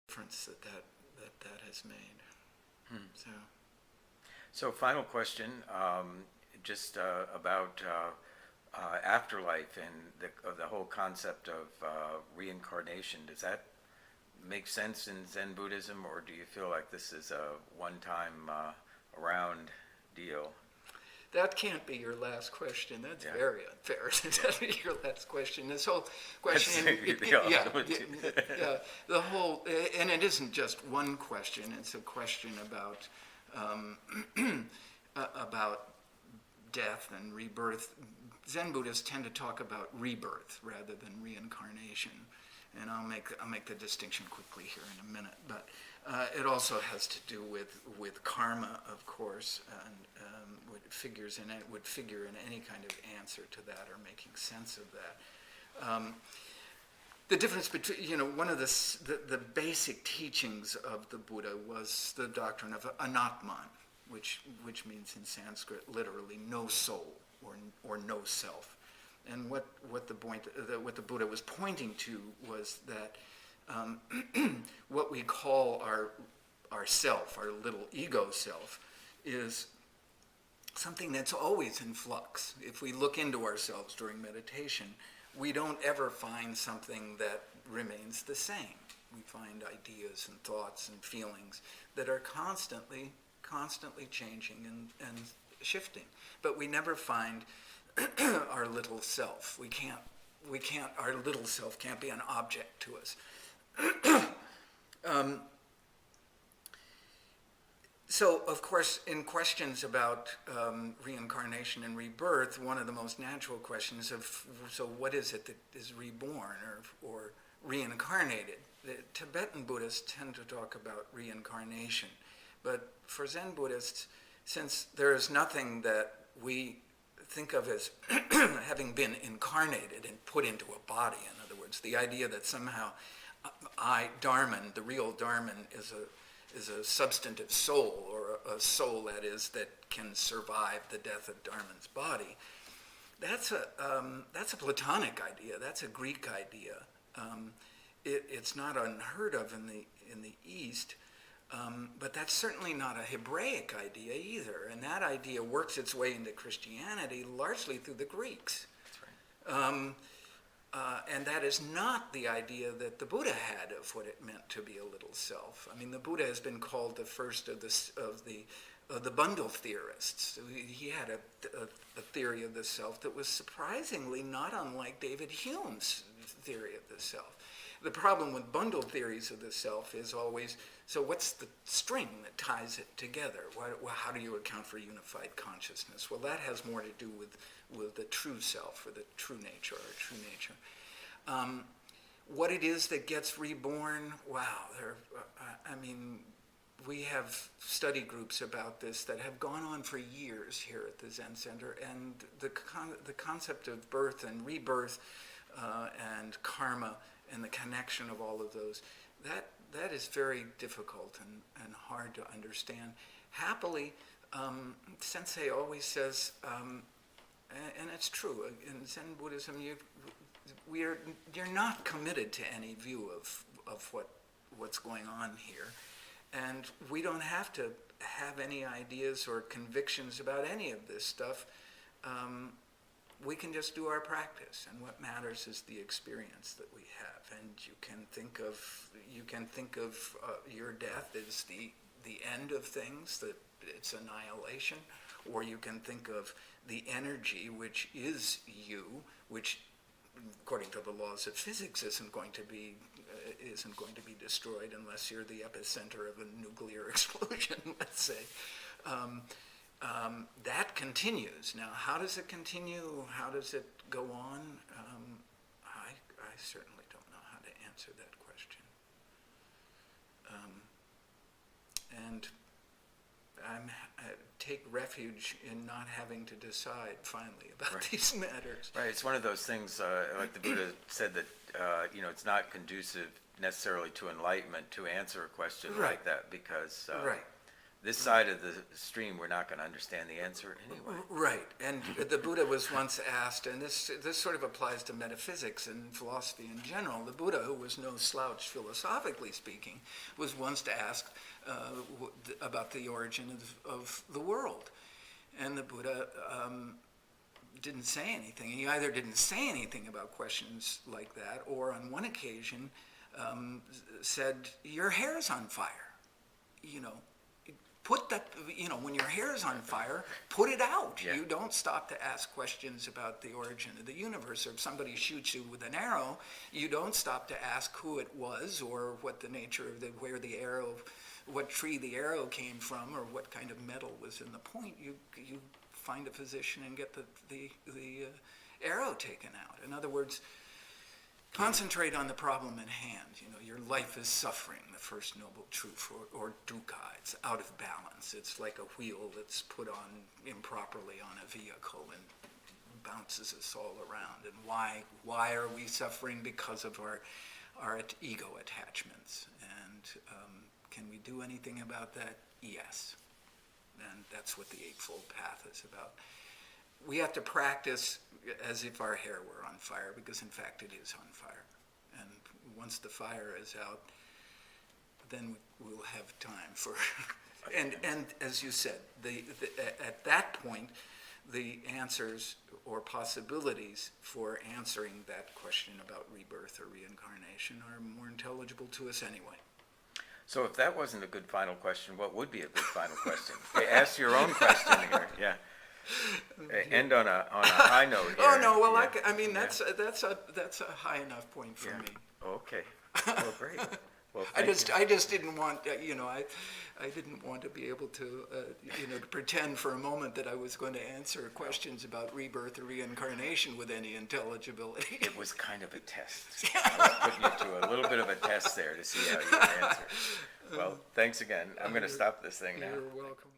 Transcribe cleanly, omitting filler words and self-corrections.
difference that has made. So final question, just about afterlife and the whole concept of reincarnation. Does that make sense in Zen Buddhism, or do you feel like this is a one-time around deal? That can't be your last question. That's Yeah. very unfair. That'd be your last question. This whole question, the whole, and it isn't just one question. It's a question about about death and rebirth. Zen Buddhists tend to talk about rebirth rather than reincarnation, and I'll make the distinction quickly here in a minute. But it also has to do with karma, of course, and would figure in any kind of answer to that or making sense of that. The difference between, one of the basic teachings of the Buddha was the doctrine of anatman, which means in Sanskrit literally no soul or no self. And what the Buddha was pointing to was that what we call our self, our little ego self, is something that's always in flux. If we look into ourselves during meditation, we don't ever find something that remains the same. We find ideas and thoughts and feelings that are constantly changing and shifting. But we never find our little self. Our little self can't be an object to us. So, of course, in questions about reincarnation and rebirth, one of the most natural questions so what is it that is reborn or reincarnated? The Tibetan Buddhists tend to talk about reincarnation. But for Zen Buddhists, since there is nothing that we think of as having been incarnated and put into a body, in other words, the idea that somehow Dharman, the real Dharman, is a substantive soul, or a soul that can survive the death of Dharman's body. That's a Platonic idea. That's a Greek idea. It's not unheard of in the East, but that's certainly not a Hebraic idea either. And that idea works its way into Christianity largely through the Greeks. That's right. And that is not the idea that the Buddha had of what it meant to be a little self. I mean, the Buddha has been called the first of the bundle theorists. He had a theory of the self that was surprisingly not unlike David Hume's theory of the self. The problem with bundle theories of the self is always, so what's the string that ties it together? How do you account for unified consciousness? Well, that has more to do with the true self, or the true nature, or true nature. What it is that gets reborn, wow, we have study groups about this that have gone on for years here at the Zen Center, and the concept of birth and rebirth and karma and the connection of all of those, that is very difficult and hard to understand. Happily, Sensei always says, and it's true, in Zen Buddhism, you're not committed to any view of what's going on here. And we don't have to have any ideas or convictions about any of this stuff. We can just do our practice, and what matters is the experience that we have. And you can think of your death as the end of things, that it's annihilation, or you can think of the energy which is you, which, according to the laws of physics, isn't going to be destroyed unless you're the epicenter of a nuclear explosion, let's say. That continues. Now, how does it continue? How does it go on? I certainly don't know how to answer that question. And I take refuge in not having to decide finally about Right. these matters. Right, it's one of those things, like the Buddha said, that it's not conducive necessarily to enlightenment to answer a question Right. like that, because Right. this side of the stream, we're not going to understand the answer anyway. Right, and the Buddha was once asked, and this sort of applies to metaphysics and philosophy in general. The Buddha, who was no slouch philosophically speaking, was once asked about the origin of the world, and the Buddha didn't say anything. He either didn't say anything about questions like that, or on one occasion said, "Your hair's on fire." You know, put that, when your hair is on fire, put it out. Yeah. You don't stop to ask questions about the origin of the universe. Or if somebody shoots you with an arrow, you don't stop to ask who it was, or what the nature of where the arrow, what tree the arrow came from, or what kind of metal was in the point. You find a physician and get the arrow taken out. In other words, concentrate on the problem at hand. Your life is suffering, the first noble truth, or dukkha. It's out of balance. It's like a wheel that's put on improperly on a vehicle and bounces us all around. And why are we suffering? Because of our ego attachments. And can we do anything about that? Yes. And that's what the Eightfold Path is about. We have to practice as if our hair were on fire, because in fact it is on fire. And once the fire is out, then we'll have time for, and as you said, at that point, the answers or possibilities for answering that question about rebirth or reincarnation are more intelligible to us anyway. So if that wasn't a good final question, what would be a good final question? Okay, ask your own question here. Yeah. End on a high note here. Oh no, well Yeah. I mean that's a high enough point for Yeah. me. Okay. Well, great. Well, I thank you. just didn't want, I didn't want to be able to, to pretend for a moment that I was going to answer questions about rebirth or reincarnation with any intelligibility. It was kind of a test. I was putting you to a little bit of a test there to see how you would answer. Well, thanks again. I'm going to stop this thing now. You're welcome.